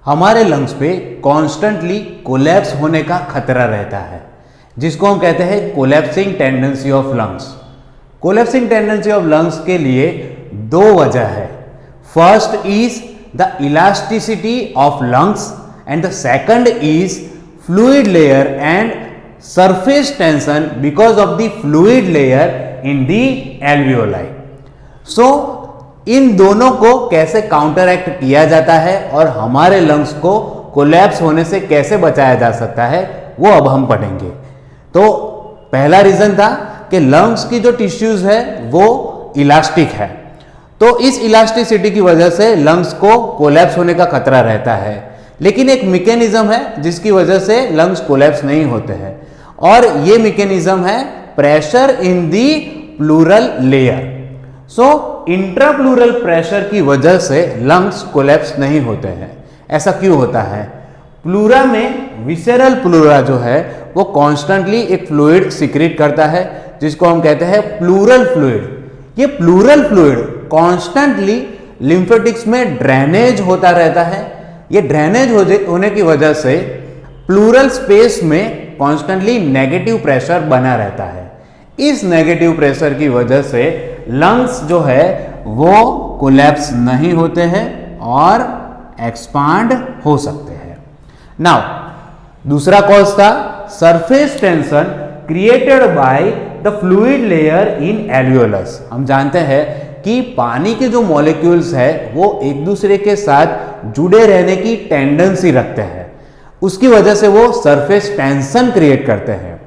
हमारे लंग्स पे constantly collapse होने का खतरा रहता है, जिसको हम कहते हैं collapsing tendency of lungs. Collapsing tendency of lungs के लिए दो वजह है। First is the elasticity of lungs and the second is fluid layer and surface tension because of the fluid layer in the alveoli. So इन दोनों को कैसे counteract किया जाता है और हमारे लंग्स को कोलैप्स होने से कैसे बचाया जा सकता है, वो अब हम पढ़ेंगे। तो पहला रीजन था कि लंग्स की जो टिश्यूज है वो इलास्टिक है, तो इस इलास्टिसिटी की वजह से लंग्स को कोलैप्स होने का खतरा रहता है। लेकिन एक मैकेनिज्म है जिसकी वजह से लंग्स कोलैप्स नहीं होते हैं, और ये मैकेनिज्म है pressure in the pleural layer. So intrapleural pressure की वजह से लंग्स कोलैप्स नहीं होते हैं। ऐसा क्यों होता है? प्लूरा में विसेरल प्लूरा जो है वो कॉन्स्टेंटली एक फ्लूइड सिक्रीट करता है, जिसको हम कहते हैं प्लूरल फ्लूइड। ये प्लूरल फ्लूइड कॉन्स्टेंटली लिम्फेटिक्स में ड्रेनेज होता रहता है। ये ड्रेनेज होने की वजह से प्लूरल स्पेस में कॉन्स्टेंटली नेगेटिव प्रेशर बना रहता है। इस नेगेटिव प्रेशर की वजह से लंग्स जो है वो कोलैप्स नहीं होते हैं और एक्सपांड हो सकते हैं। नाउ दूसरा कॉज था surface tension created by the fluid layer in alveolus. हम जानते हैं कि पानी के जो मॉलिक्यूल्स है वो एक दूसरे के साथ जुड़े रहने की टेंडेंसी रखते हैं, उसकी वजह से वो सरफेस टेंशन क्रिएट करते हैं।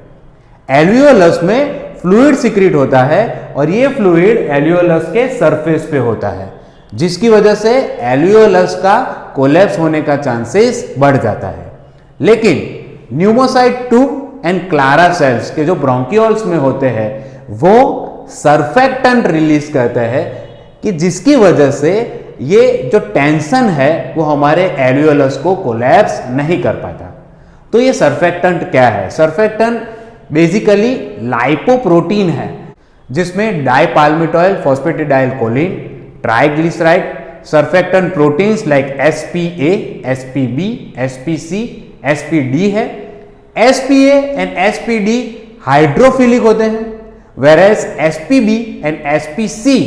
एल्वियोलस में फ्लूइड सिक्रीट होता है और ये फ्लूइड एल्वियोलस के सरफेस पे होता है, जिसकी वजह से एल्वियोलस का कोलैप्स होने का चांसेस बढ़ जाता है। लेकिन न्यूमोसाइट 2 एंड क्लारा सेल्स के जो ब्रोंकियोल्स में होते हैं वो सर्फेक्टेंट रिलीज करते हैं, कि जिसकी वजह से ये जो टेंशन है वो हमारे एल्वियोलस को कोलैप्स नहीं कर पाता। तो ये सर्फेक्टेंट क्या है? सर्फेक्टेंट बेसिकली लाइपोप्रोटीन है, जिसमें dipalmitoyl phosphatidyl choline, triglyceride, surfactant proteins like SPA, SPB, SPC, SPD है। एसपीए एंड एसपीडी हाइड्रोफिलिक होते हैं, वेरेस एसपीबी एंड एसपीसी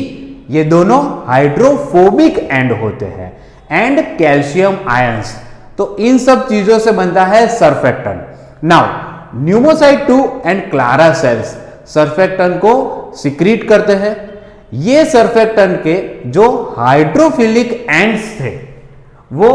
ये दोनों हाइड्रोफोबिक एंड होते हैं, एंड कैल्शियम आयंस। तो इन सब चीजों से बनता है surfactant. Now pneumocyte 2 and Clara cells surfactant को सिक्रीट करते हैं। ये सर्फेक्टेंट के जो हाइड्रोफिलिक एंड्स थे वो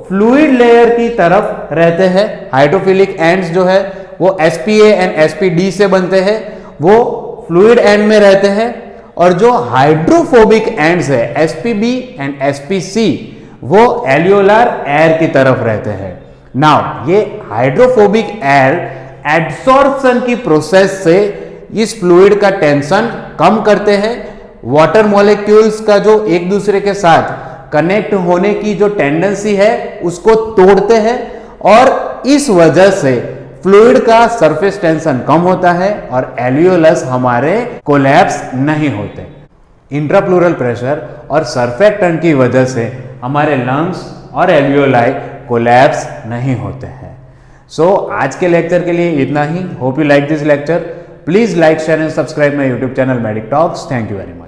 फ्लूइड लेयर की तरफ रहते हैं। हाइड्रोफिलिक एंड्स जो है वो एसपीए एंड एसपीडी से बनते हैं, वो फ्लूइड एंड में रहते हैं, और जो हाइड्रोफोबिक एंड्स है एसपीबी एंड एसपीसी वो एल्वियोलर एयर की तरफ रहते हैं। नाउ ये हाइड्रोफोबिक एयर एब्सॉर्प्शन की प्रोसेस से इस फ्लूइड का टेंशन कम करते हैं। वाटर मॉलिक्यूल्स का जो एक दूसरे के साथ कनेक्ट होने की जो टेंडेंसी है उसको तोड़ते हैं, और इस वजह से फ्लूइड का सरफेस टेंशन कम होता है और एल्वियोलस हमारे कोलैप्स नहीं होते। इंट्राप्लूरल प्रेशर और सर्फेक्टेंट की वजह से हमारे लंग्स और एल्वियोलाई कोलैप्स नहीं होते हैं। सो आज के लेक्चर के लिए इतना ही। Hope you like this lecture. Please like, share and subscribe my YouTube channel Medic Talks. Thank you very much.